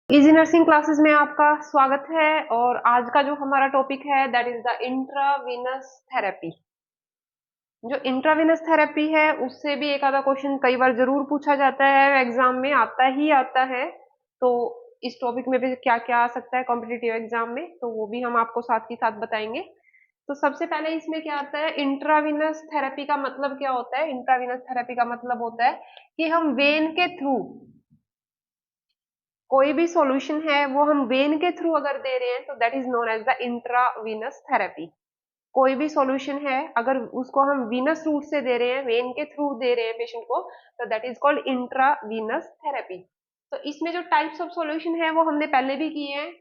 Easy nursing classes में आपका स्वागत है। और आज का जो हमारा टॉपिक है that is the intravenous therapy. जो इंट्रावीनस थेरेपी है उससे भी एक आधा क्वेश्चन कई बार जरूर पूछा जाता है, एग्जाम में आता ही आता है। तो इस टॉपिक में भी क्या क्या आ सकता है कॉम्पिटिटिव एग्जाम में, तो वो भी हम आपको साथ ही साथ बताएंगे। तो सबसे पहले इसमें क्या आता है, इंट्रावीनस थेरेपी का मतलब क्या होता है। इंट्रावीनस थेरेपी का मतलब होता है कि हम वेन के थ्रू कोई भी सॉल्यूशन है वो हम वेन के थ्रू अगर दे रहे हैं तो that is known as the intravenous therapy. कोई भी सॉल्यूशन है अगर उसको हम वीनस रूट से दे रहे हैं, वेन के थ्रू दे रहे हैं पेशेंट को, तो that is called intravenous therapy. तो इसमें जो टाइप्स ऑफ सॉल्यूशन है वो हमने पहले भी किए हैं।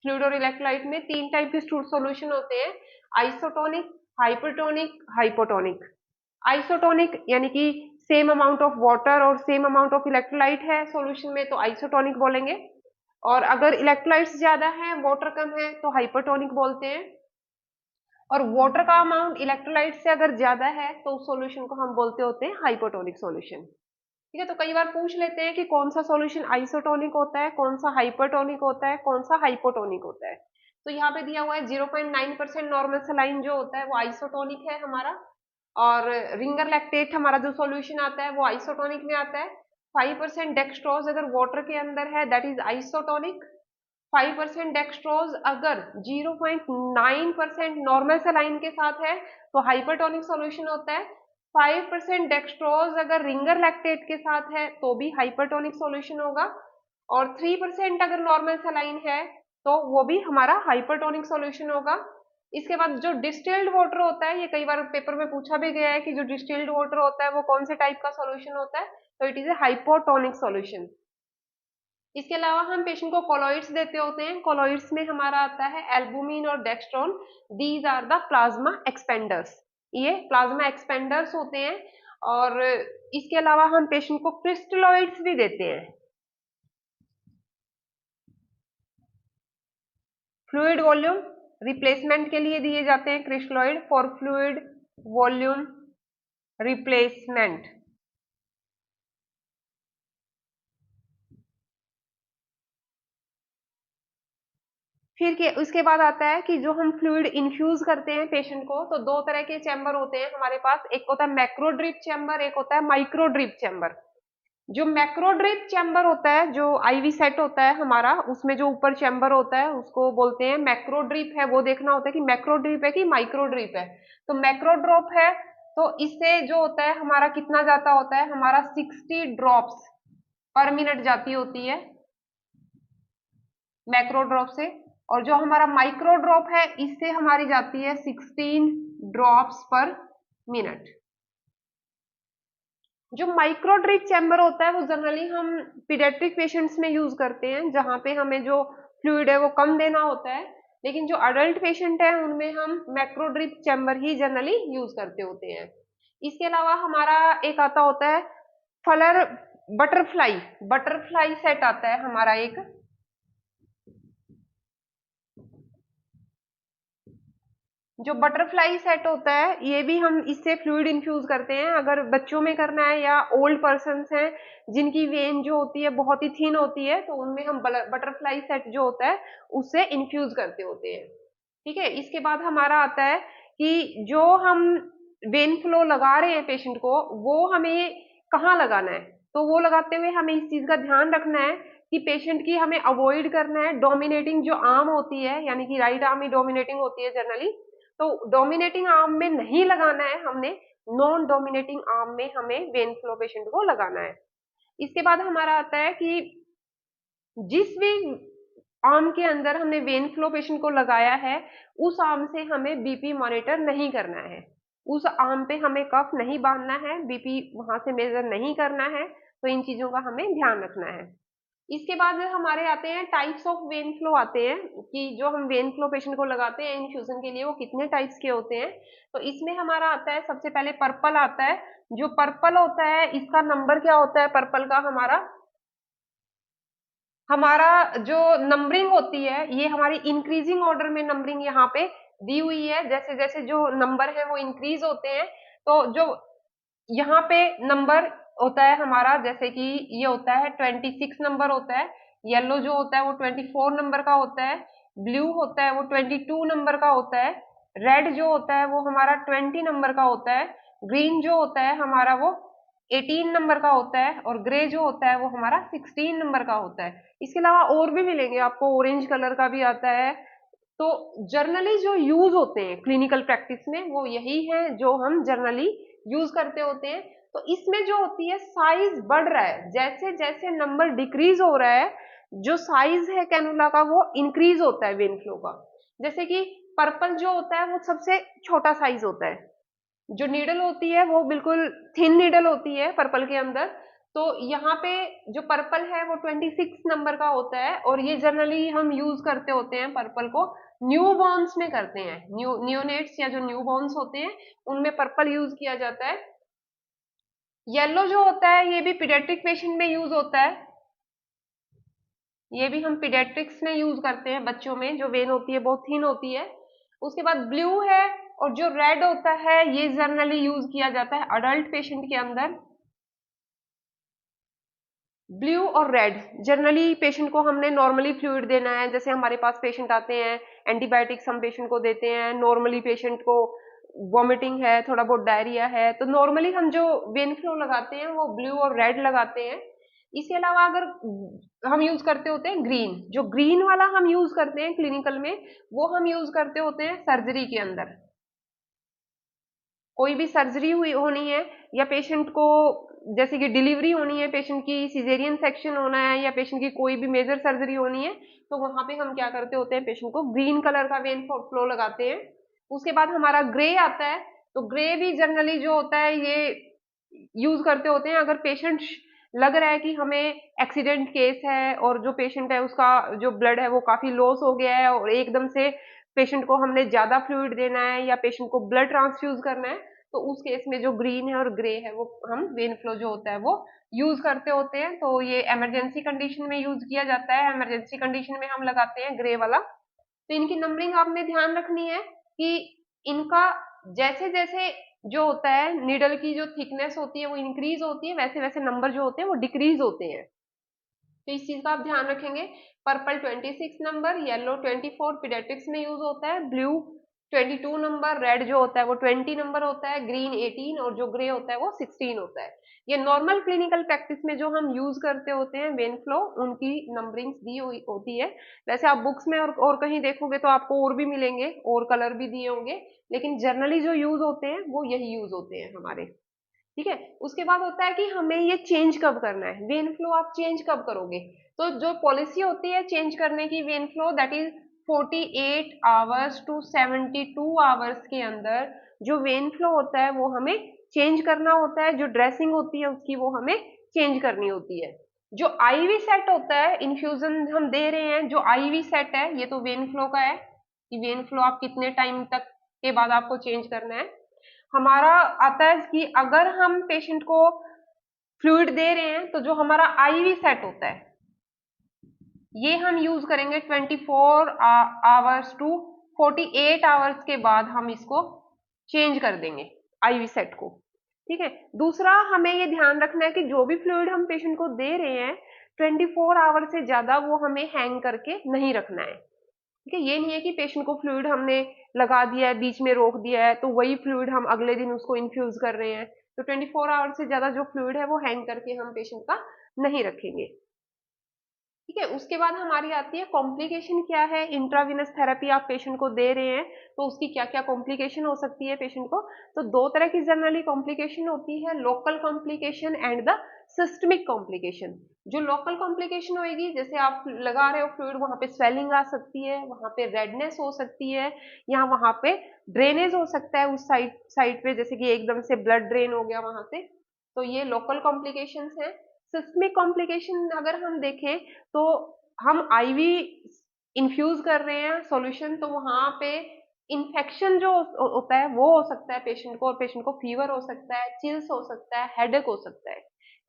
फ्लूइड और इलेक्ट्रोलाइट में तीन टाइप के सॉल्यूशन होते हैं, आइसोटोनिक, हाइपरटोनिक, हाइपोटोनिक। आइसोटोनिक यानी कि सेम अमाउंट ऑफ वाटर और सेम अमाउंट ऑफ इलेक्ट्रोलाइट है सॉल्यूशन में, तो आइसोटोनिक बोलेंगे। और अगर इलेक्ट्रोलाइट्स ज्यादा है, वाटर कम है, तो हाइपरटोनिक बोलते हैं। और वाटर का अमाउंट इलेक्ट्रोलाइट से अगर ज्यादा है तो उस सॉल्यूशन को हम बोलते होते हैं हाइपोटोनिक सॉल्यूशन। ठीक है, तो कई बार पूछ लेते हैं कि कौन सा सॉल्यूशन आइसोटोनिक होता है, कौन सा हाइपरटोनिक होता है, कौन सा हाइपोटोनिक होता है। तो यहाँ पे दिया हुआ है 0.9% नॉर्मल सलाइन जो होता है वो आइसोटोनिक है हमारा। और रिंगर लैक्टेट हमारा जो सॉल्यूशन आता है वो आइसोटोनिक में आता है। 5% डेक्सट्रोज अगर वाटर के अंदर है दैट इज आइसोटोनिक। 5% डेक्सट्रोज अगर 0.9% नॉर्मल सलाइन के साथ है तो हाइपरटोनिक सॉल्यूशन होता है। 5% डेक्सट्रोज अगर रिंगर लैक्टेट के साथ है तो भी हाइपरटोनिक सॉल्यूशन होगा। और 3% अगर नॉर्मल सलाइन है तो वो भी हमारा हाइपरटोनिक सॉल्यूशन होगा। इसके बाद जो डिस्टिल्ड वाटर होता है, ये कई बार पेपर में पूछा भी गया है कि जो डिस्टिल्ड वाटर होता है वो कौन से टाइप का सॉल्यूशन होता है, तो it is a hypotonic solution. इसके अलावा हम पेशेंट को कोलॉइड्स देते होते हैं। कोलॉइड्स में हमारा आता है एल्बुमिन और dextran. These are the plasma expanders. ये प्लाज्मा एक्सपेंडर्स होते हैं। और इसके अलावा हम पेशेंट को क्रिस्टलॉइड्स भी देते हैं। फ्लूइड वॉल्यूम रिप्लेसमेंट के लिए दिए जाते हैं crystalloid, for fluid volume replacement. फिर के उसके बाद आता है कि जो हम फ्लूइड इन्फ्यूज करते हैं पेशेंट को, तो दो तरह के चैम्बर होते हैं हमारे पास। एक होता है मैक्रो ड्रिप चैम्बर, एक होता है माइक्रो ड्रिप चैम्बर। जो मैक्रो ड्रिप चैम्बर होता है, जो आईवी सेट होता है हमारा, उसमें जो ऊपर चैम्बर होता है उसको बोलते हैं मैक्रो ड्रिप है। वो देखना होता है कि मैक्रो ड्रिप है कि माइक्रो ड्रिप है। तो मैक्रो ड्रॉप है तो इससे जो होता है हमारा कितना जाता होता है, हमारा 60 ड्रॉप्स पर मिनट जाती होती है मैक्रो ड्रॉप से। और जो हमारा माइक्रो ड्रॉप है इससे हमारी जाती है 16 ड्रॉप्स पर मिनट। जो माइक्रो ड्रिप चैम्बर होता है वो जनरली हम पीडियाट्रिक पेशेंट्स में यूज करते हैं, जहां पे हमें जो फ्लूइड है वो कम देना होता है। लेकिन जो अडल्ट पेशेंट है उनमें हम मैक्रो ड्रिप चैम्बर ही जनरली यूज करते होते हैं। इसके अलावा हमारा एक आता होता है फलर बटरफ्लाई बटरफ्लाई सेट आता है हमारा एक। जो बटरफ्लाई सेट होता है ये भी हम इससे फ्लूइड इन्फ्यूज करते हैं। अगर बच्चों में करना है या ओल्ड पर्सन हैं जिनकी वेन जो होती है बहुत ही थिन होती है, तो उनमें हम बटरफ्लाई सेट जो होता है उससे इन्फ्यूज करते होते हैं। ठीक है, इसके बाद हमारा आता है कि जो हम वेन फ्लो लगा रहे हैं पेशेंट को, वो हमें कहाँ लगाना है। तो वो लगाते हुए हमें इस चीज का ध्यान रखना है कि पेशेंट की हमें अवॉइड करना है डोमिनेटिंग जो आर्म होती है, यानी कि राइट आर्म ही डोमिनेटिंग होती है जनरली। तो डोमिनेटिंग आर्म में नहीं लगाना है हमने, नॉन डोमिनेटिंग आर्म में हमें वेन फ्लो पेशेंट को लगाना है। इसके बाद हमारा आता है कि जिस भी आर्म के अंदर हमने वेन फ्लो पेशेंट को लगाया है उस आर्म से हमें बीपी मॉनिटर नहीं करना है। उस आर्म पे हमें कफ नहीं बांधना है, बीपी वहां से मेजर नहीं करना है। तो इन चीजों का हमें ध्यान रखना है। इसके बाद हमारे आते हैं टाइप्स ऑफ वेन फ्लो आते हैं, कि जो हम वेन फ्लो पेशेंट को लगाते हैं इन्फ्यूजन के लिए वो कितने टाइप्स के होते हैं। तो इसमें हमारा आता है सबसे पहले पर्पल आता है। जो पर्पल होता है इसका नंबर क्या होता है, पर्पल का हमारा हमारा जो नंबरिंग होती है ये हमारी इंक्रीजिंग ऑर्डर में नंबरिंग यहाँ पे दी हुई है। जैसे जैसे जो नंबर है वो इंक्रीज होते हैं, तो जो यहाँ पे नंबर होता है हमारा, जैसे कि ये होता है 26 नंबर होता है। येलो जो होता है वो 24 नंबर का होता है, ब्लू होता है वो 22 नंबर का होता है, रेड जो होता है वो हमारा 20 नंबर का होता है, ग्रीन जो होता है हमारा वो 18 नंबर का होता है, और ग्रे जो होता है वो हमारा 16 नंबर का होता है। इसके अलावा और भी मिलेंगे आपको, ऑरेंज कलर का भी आता है। तो जर्नली जो यूज होते हैं क्लिनिकल प्रैक्टिस में वो यही है जो हम जर्नली यूज करते होते हैं। तो इसमें जो होती है साइज बढ़ रहा है, जैसे जैसे नंबर डिक्रीज हो रहा है, जो साइज है कैनुला का वो इंक्रीज होता है वेन फ्लो का। जैसे कि पर्पल जो होता है वो सबसे छोटा साइज होता है, जो नीडल होती है वो बिल्कुल थिन नीडल होती है पर्पल के अंदर। तो यहाँ पे जो पर्पल है वो 26 नंबर का होता है, और ये जनरली हम यूज करते होते हैं पर्पल को न्यू बॉर्न्स में करते हैं, नियोनेट्स या जो न्यू बॉर्न्स होते हैं उनमें पर्पल यूज किया जाता है। येलो जो होता है ये भी पीडियाट्रिक पेशेंट में यूज होता है, ये भी हम पीडियाट्रिक्स में यूज करते हैं, बच्चों में जो वेन होती है बहुत थिन होती है। उसके बाद ब्लू है, और जो रेड होता है ये जनरली यूज किया जाता है अडल्ट पेशेंट के अंदर। ब्लू और रेड जनरली पेशेंट को हमने नॉर्मली फ्लूइड देना है, जैसे हमारे पास पेशेंट आते हैं एंटीबायोटिक्स हम पेशेंट को देते हैं, नॉर्मली पेशेंट को वॉमिटिंग है, थोड़ा बहुत डायरिया है, तो नॉर्मली हम जो वेन फ्लो लगाते हैं वो ब्लू और रेड लगाते हैं। इसके अलावा अगर हम यूज करते होते हैं ग्रीन, जो ग्रीन वाला हम यूज करते हैं क्लिनिकल में वो हम यूज करते होते हैं सर्जरी के अंदर। कोई भी सर्जरी हुई होनी है, या पेशेंट को जैसे कि डिलीवरी होनी है, पेशेंट की सिजेरियन सेक्शन होना है, या पेशेंट की कोई भी मेजर सर्जरी होनी है, तो वहां पे हम क्या करते होते हैं पेशेंट को ग्रीन कलर का वेन फ्लो लगाते हैं। उसके बाद हमारा ग्रे आता है, तो ग्रे भी जनरली जो होता है ये यूज करते होते हैं अगर पेशेंट लग रहा है कि हमें एक्सीडेंट केस है, और जो पेशेंट है उसका जो ब्लड है वो काफी लॉस हो गया है, और एकदम से पेशेंट को हमने ज्यादा फ्लूइड देना है या पेशेंट को ब्लड ट्रांसफ्यूज करना है, तो उस केस में जो ग्रीन है और ग्रे है वो हम वेन फ्लो जो होता है वो यूज करते होते हैं। तो ये इमरजेंसी कंडीशन में यूज किया जाता है, इमरजेंसी कंडीशन में हम लगाते हैं ग्रे वाला। तो इनकी नंबरिंग आपने ध्यान रखनी है कि इनका जैसे जैसे जो होता है नीडल की जो थिकनेस होती है वो इंक्रीज होती है, वैसे वैसे नंबर जो होते हैं वो डिक्रीज होते हैं। तो इस चीज का आप ध्यान रखेंगे। पर्पल 26 नंबर, येलो 24 पीडियाट्रिक्स में यूज होता है, ब्लू 22 नंबर, रेड जो होता है वो 20 नंबर होता है, ग्रीन 18, और जो ग्रे होता है वो 16 होता है। ये नॉर्मल क्लिनिकल प्रैक्टिस में जो हम यूज करते होते हैं वेन फ्लो, उनकी नंबरिंग्स दी हुई होती है। वैसे आप बुक्स में और कहीं देखोगे तो आपको और भी मिलेंगे, और कलर भी दिए होंगे, लेकिन जनरली जो यूज होते हैं वो यही यूज होते हैं हमारे। ठीक है। उसके बाद होता है कि हमें ये चेंज कब करना है, वेन फ्लो आप चेंज कब करोगे। तो जो पॉलिसी होती है चेंज करने की vein flow, that is 48 hours to 72 hours के अंदर जो वेन फ्लो होता है वो हमें चेंज करना होता है, जो ड्रेसिंग होती है उसकी वो हमें चेंज करनी होती है। जो आईवी सेट होता है, इन्फ्यूजन हम दे रहे हैं, जो आईवी सेट है ये तो वेन फ्लो का है कि वेन फ्लो आप कितने टाइम तक के बाद आपको चेंज करना है। हमारा आता है कि अगर हम पेशेंट को फ्लूइड दे रहे हैं तो जो हमारा आईवी सेट होता है ये हम यूज करेंगे 24 आवर्स टू 48 आवर्स के बाद हम इसको चेंज कर देंगे आईवी सेट को। ठीक है। दूसरा हमें ये ध्यान रखना है कि जो भी फ्लूइड हम पेशेंट को दे रहे हैं 24 आवर से ज्यादा वो हमें हैंग करके नहीं रखना है। ठीक है। ये नहीं है कि पेशेंट को फ्लूइड हमने लगा दिया है, बीच में रोक दिया है, तो वही फ्लूइड हम अगले दिन उसको इन्फ्यूज कर रहे हैं। तो 24 आवर से ज्यादा जो फ्लूइड है वो हैंग करके हम पेशेंट का नहीं रखेंगे। ठीक है। उसके बाद हमारी आती है कॉम्प्लिकेशन क्या है, इंट्रावीनस थेरेपी आप पेशेंट को दे रहे हैं तो उसकी क्या क्या कॉम्प्लिकेशन हो सकती है पेशेंट को। तो दो तरह की जनरली कॉम्प्लिकेशन होती है, local complication and the systemic complication. जो लोकल कॉम्प्लिकेशन होगी, जैसे आप लगा रहे हो फ्लूइड, वहां पे स्वेलिंग आ सकती है, वहां पे रेडनेस हो सकती है, या वहां पे ड्रेनेज हो सकता है उस साइड पे, जैसे कि एकदम से ब्लड ड्रेन हो गया वहां से, तो ये लोकल कॉम्प्लिकेशंस हैं। सिस्टमिक कॉम्प्लिकेशन अगर हम देखें तो हम आईवी इन्फ्यूज कर रहे हैं सॉल्यूशन, तो वहां पे इन्फेक्शन जो होता है वो हो सकता है पेशेंट को, और पेशेंट को फीवर हो सकता है, चिल्स हो सकता है, हेडेक हो सकता है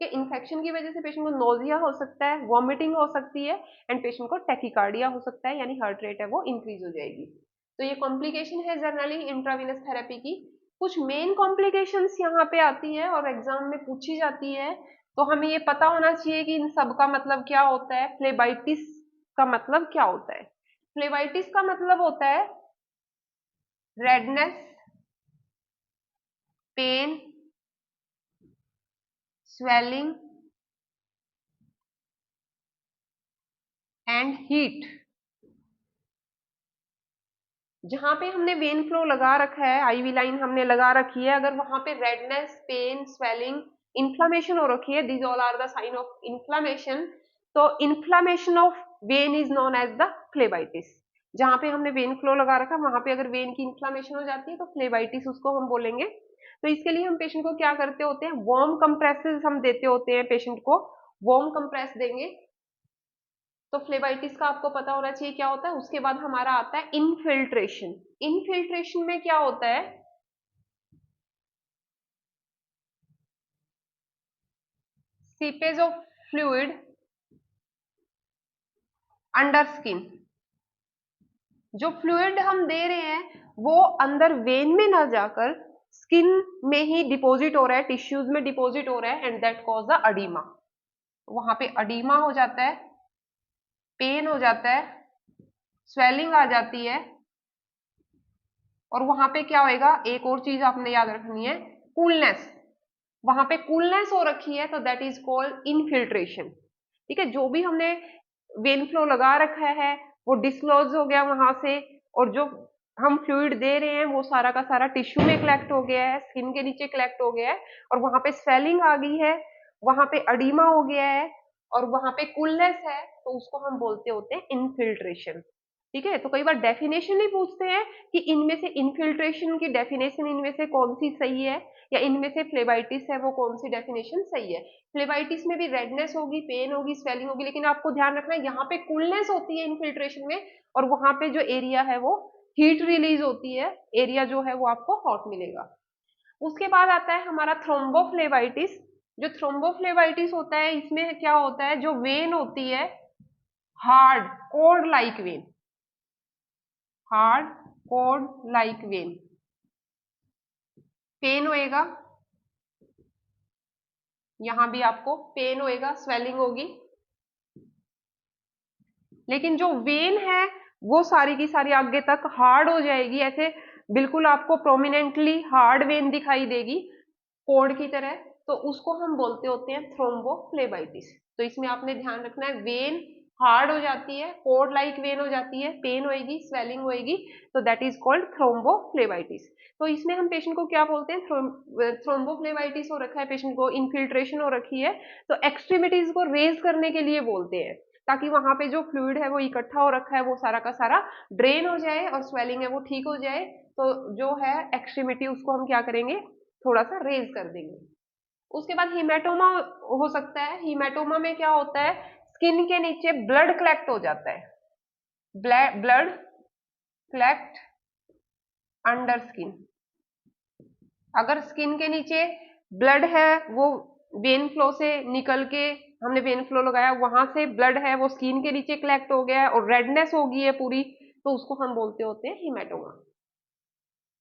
कि इन्फेक्शन की वजह से पेशेंट को नोजिया हो सकता है, वॉमिटिंग हो सकती है, एंड पेशेंट को टेकिकार्डिया हो सकता है, यानी हार्ट रेट है वो इंक्रीज हो जाएगी। तो ये कॉम्प्लिकेशन है जनरली इंट्रावीनस थेरेपी की। कुछ मेन कॉम्प्लिकेशंस यहाँ पे आती है और एग्जाम में पूछी जाती है, तो हमें ये पता होना चाहिए कि इन सब का मतलब क्या होता है। फ्लेबाइटिस का मतलब क्या होता है? फ्लेबाइटिस का मतलब होता है redness, pain, swelling and heat. जहां पे हमने वेन फ्लो लगा रखा है, आईवी लाइन हमने लगा रखी है, अगर वहां पे रेडनेस, पेन, स्वेलिंग, इन्फ्लामेशन हो रखी है, these all are the sign of inflammation, तो inflammation of vein is known as the phlebitis. जहां पे हमने वेन फ्लो लगा रखा है वहां पे अगर वेन की इन्फ्लामेशन हो जाती है तो फ्लेबाइटिस उसको हम बोलेंगे। तो इसके लिए हम पेशेंट को क्या करते होते हैं, वार्म कंप्रेसेस हम देते होते हैं पेशेंट को, वार्म कंप्रेस देंगे। तो फ्लेबाइटिस का आपको पता होना चाहिए क्या होता है। उसके बाद हमारा आता है इनफिल्ट्रेशन। इनफिल्ट्रेशन में क्या होता है, seepage of fluid under skin. जो फ्लूइड हम दे रहे हैं वो अंदर वेन में ना जाकर स्किन में ही डिपॉजिट हो रहा है, टिश्यूज में डिपॉजिट हो रहा है, and that cause the oedema. वहां पे अडीमा हो जाता है, पेन हो जाता है, स्वेलिंग आ जाती है, और वहां पे क्या होएगा, एक और चीज आपने याद रखनी है, कूलनेस। वहां पे कूलनेस हो रखी है तो दैट इज कॉल्ड इनफिल्ट्रेशन। ठीक है, जो भी हमने वेन फ्लो लगा रखा है वो डिस्क्लोज हो गया वहां से, और जो हम फ्लूइड दे रहे हैं वो सारा का सारा टिश्यू में कलेक्ट हो गया है, स्किन के नीचे कलेक्ट हो गया है, और वहां पे स्वेलिंग आ गई है, वहां पे अडीमा हो गया है, और वहां पे कूलनेस है, तो उसको हम बोलते होते हैं इनफिल्ट्रेशन। ठीक है, तो कई बार डेफिनेशन ही पूछते हैं कि इनमें से इनफिल्ट्रेशन की डेफिनेशन इनमें से कौन सी सही है, या इनमें से फ्लेबाइटिस है वो कौन सी डेफिनेशन सही है। फ्लेबाइटिस में भी रेडनेस होगी, पेन होगी, स्वेलिंग होगी, लेकिन आपको ध्यान रखना है यहाँ पे कूलनेस होती है इनफिल्ट्रेशन में, और वहां पे जो एरिया है वो हीट रिलीज होती है, एरिया जो है वो आपको हॉट मिलेगा। उसके बाद आता है हमारा थ्रोम्बोफ्लेबाइटिस। जो थ्रोम्बोफ्लेबाइटिस होता है इसमें क्या होता है, जो वेन होती है hard cord like vein, hard cord like vein, pain होएगा, यहां भी आपको पेन होएगा, स्वेलिंग होगी, लेकिन जो वेन है वो सारी की सारी आगे तक हार्ड हो जाएगी, ऐसे बिल्कुल आपको प्रोमिनेंटली हार्ड वेन दिखाई देगी कोड की तरह, तो उसको हम बोलते होते हैं थ्रोम्बोफ्लेबाइटिस। तो इसमें आपने ध्यान रखना है, वेन हार्ड हो जाती है, कोड लाइक वेन हो जाती है, पेन होएगी, स्वेलिंग होएगी, तो दैट इज कॉल्ड थ्रोम्बोफ्लेबाइटिस। तो इसमें हम पेशेंट को क्या बोलते हैं, थ्रोम्बोफ्लेबाइटिस हो रखा है पेशेंट को, इनफिल्ट्रेशन हो रखी है, तो एक्सट्रीमिटीज को रेज करने के लिए बोलते हैं, ताकि वहां पे जो फ्लूइड है वो इकट्ठा हो रखा है वो सारा का सारा ड्रेन हो जाए और स्वेलिंग है वो ठीक हो जाए। तो जो है एक्सट्रीमिटी उसको हम क्या करेंगे, थोड़ा सा रेज कर देंगे। उसके बाद हीमेटोमा हो सकता है। हीमेटोमा में क्या होता है, स्किन के नीचे ब्लड कलेक्ट हो जाता है, ब्लड कलेक्ट अंडर स्किन। अगर स्किन के नीचे ब्लड है वो वेन फ्लो से निकल के, हमने वेन फ्लो लगाया वहां से ब्लड है वो स्किन के नीचे कलेक्ट हो गया है और रेडनेस हो गई है पूरी, तो उसको हम बोलते होते हैं हीमेटोमा।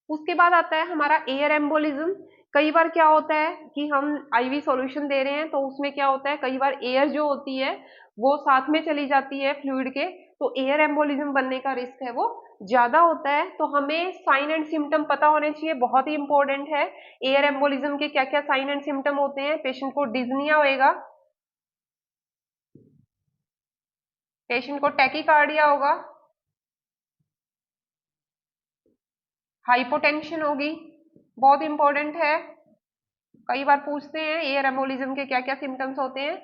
उसके बाद आता है हमारा एयर एम्बोलिज्म। कई बार क्या होता है कि हम आईवी सॉल्यूशन दे रहे हैं तो उसमें क्या होता है, कई बार एयर जो होती है वो साथ में चली जाती है फ्लूइड के, तो एयर एम्बोलिज्म बनने का रिस्क है वो ज्यादा होता है। तो हमें साइन एंड सिम्टम पता होने चाहिए, बहुत ही इंपॉर्टेंट है। एयर एम्बोलिज्म के क्या क्या साइन एंड सिम्टम होते हैं, पेशेंट को डिज्निया होएगा, पेशेंट को टैकीकार्डिया होगा, हाइपोटेंशन होगी, बहुत इंपॉर्टेंट है, कई बार पूछते हैं एयर एम्बोलिज्म के क्या क्या सिम्टम्स होते हैं।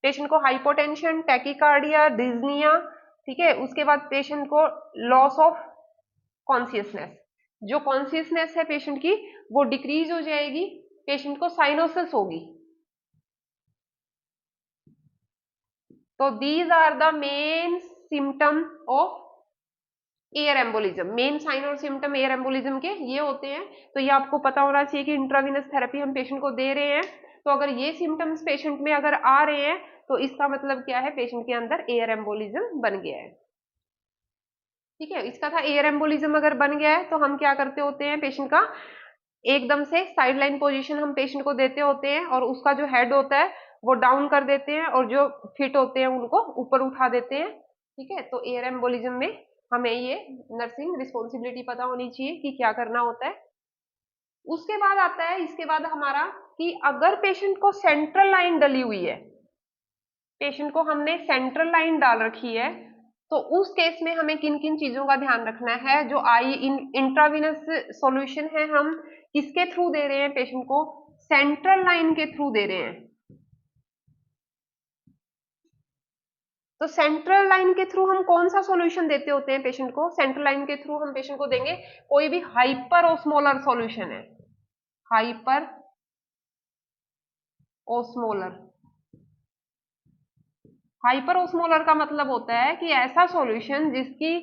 पेशेंट को हाइपोटेंशन, टैकीकार्डिया, डिज्निया, ठीक है। उसके बाद पेशेंट को लॉस ऑफ कॉन्शियसनेस, जो कॉन्शियसनेस है पेशेंट की वो डिक्रीज हो जाएगी, पेशेंट को साइनोसिस होगी। तो these are the main symptom of air embolism. Main sign और सिम्टम एयर एम्बोलिज्म के ये होते हैं। तो ये आपको पता होना चाहिए कि इंट्रावीनस थेरेपी हम पेशेंट को दे रहे हैं, तो अगर ये सिम्टम्स पेशेंट में अगर आ रहे हैं तो इसका मतलब क्या है, पेशेंट के अंदर एयर एम्बोलिज्म बन गया है। ठीक है, इसका था एयर एम्बोलिज्म अगर बन गया है तो हम क्या करते होते हैं, पेशेंट का एकदम से साइड लाइन पोजिशन हम पेशेंट को देते होते हैं, और उसका जो हेड होता है वो डाउन कर देते हैं और जो फिट होते हैं उनको ऊपर उठा देते हैं। ठीक है, तो एयर एम्बोलिज्म में हमें ये नर्सिंग रिस्पॉन्सिबिलिटी पता होनी चाहिए कि क्या करना होता है। उसके बाद आता है, इसके बाद हमारा, कि अगर पेशेंट को सेंट्रल लाइन डली हुई है, पेशेंट को हमने सेंट्रल लाइन डाल रखी है, तो उस केस में हमें किन किन चीजों का ध्यान रखना है। जो आई इंट्राविनस सॉल्यूशन है, हम किसके थ्रू दे रहे हैं पेशेंट को, सेंट्रल लाइन के थ्रू दे रहे हैं। तो सेंट्रल लाइन के थ्रू हम कौन सा सॉल्यूशन देते होते हैं पेशेंट को, सेंट्रल लाइन के थ्रू हम पेशेंट को देंगे कोई भी हाइपर ओस्मोलर सॉल्यूशन है, हाइपर ओस्मोलर। हाइपर ओस्मोलर का मतलब होता है कि ऐसा सॉल्यूशन जिसकी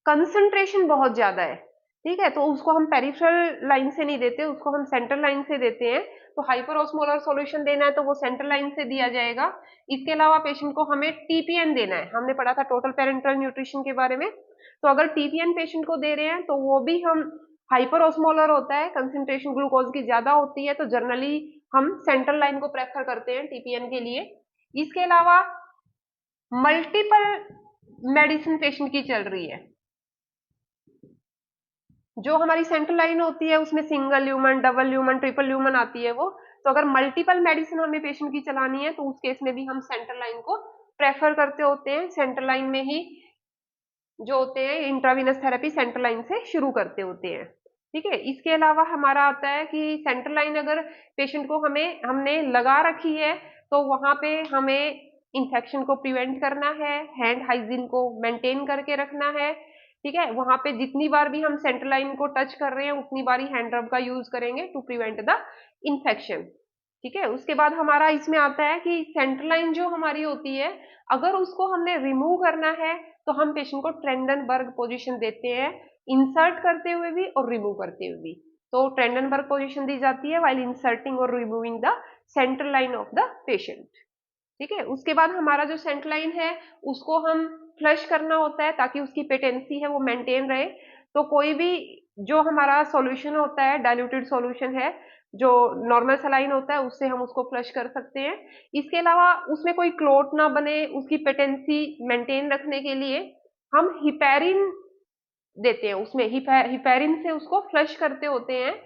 कंसंट्रेशन बहुत ज्यादा है। ठीक है, तो उसको हम पेरिफेरल लाइन से नहीं देते, उसको हम सेंट्रल लाइन से देते हैं। तो हाइपर ओस्मोलर सॉल्यूशन देना है तो वो सेंट्रल लाइन से दिया जाएगा। इसके अलावा पेशेंट को हमें टीपीएन देना है, हमने पढ़ा था टोटल पेरेंटल न्यूट्रिशन के बारे में। तो अगर टीपीएन पेशेंट को दे रहे हैं तो वो भी हम, हाइपर ओस्मोलर होता है, कंसंट्रेशन ग्लूकोज की ज्यादा होती है, तो जनरली हम सेंट्रल लाइन को प्रेफर करते हैं टीपीएन के लिए। इसके अलावा मल्टीपल मेडिसिन पेशेंट की चल रही है, जो हमारी सेंट्रल लाइन होती है उसमें single lumen, double lumen, triple lumen आती है वो। तो अगर मल्टीपल मेडिसिन हमें पेशेंट की चलानी है तो उस केस में भी हम सेंट्रल लाइन को प्रेफर करते होते हैं। सेंट्रल लाइन में ही जो होते हैं इंट्रावीनस थेरेपी सेंट्रल लाइन से शुरू करते होते हैं। ठीक है, इसके अलावा हमारा आता है कि सेंट्रल लाइन अगर पेशेंट को हमने लगा रखी है तो वहां पे हमें इन्फेक्शन को प्रिवेंट करना है, हैंड हाइजीन को मेंटेन करके रखना है। ठीक है, वहां पे जितनी बार भी हम सेंट्रल लाइन को टच कर रहे हैं उतनी बार ही हैंड रब का यूज करेंगे टू प्रिवेंट द इन्फेक्शन। ठीक है, उसके बाद हमारा इसमें आता है कि सेंट्रल लाइन जो हमारी होती है, अगर उसको हमने रिमूव करना है तो हम पेशेंट को ट्रेंडनबर्ग पोजीशन देते हैं, इंसर्ट करते हुए भी और रिमूव करते हुए भी। तो ट्रेंडनबर्ग पोजीशन दी जाती है व्हाइल इंसर्टिंग और removing the central line of the patient. ठीक है, उसके बाद हमारा जो सेंट्रल लाइन है उसको हम फ्लश करना होता है ताकि उसकी पेटेंसी है वो मेंटेन रहे। तो कोई भी जो हमारा सॉल्यूशन होता है, डाइल्यूटेड सॉल्यूशन है, जो नॉर्मल सलाइन होता है, उससे हम उसको फ्लश कर सकते हैं। इसके अलावा उसमें कोई क्लॉट ना बने, उसकी पेटेंसी मेंटेन रखने के लिए हम हिपैरिन देते हैं, उसमें हिपैरिन से उसको फ्लश करते होते हैं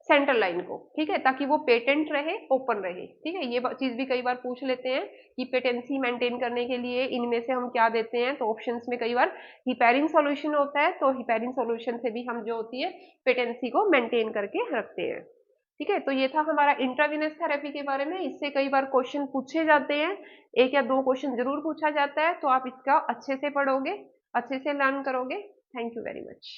सेंट्रल लाइन को। ठीक है, ताकि वो पेटेंट रहे, ओपन रहे। ठीक है, ये चीज भी कई बार पूछ लेते हैं कि पेटेंसी मेंटेन करने के लिए इनमें से हम क्या देते हैं, तो ऑप्शंस में कई बार हिपैरिन सॉल्यूशन होता है, तो हिपैरिन सॉल्यूशन से भी हम जो होती है पेटेंसी को मेंटेन करके रखते हैं। ठीक है, तो ये था हमारा इंट्राविनस थेरेपी के बारे में। इससे कई बार क्वेश्चन पूछे जाते हैं, एक या दो क्वेश्चन जरूर पूछा जाता है, तो आप इसका अच्छे से पढ़ोगे, अच्छे से लर्न करोगे। Thank you very much.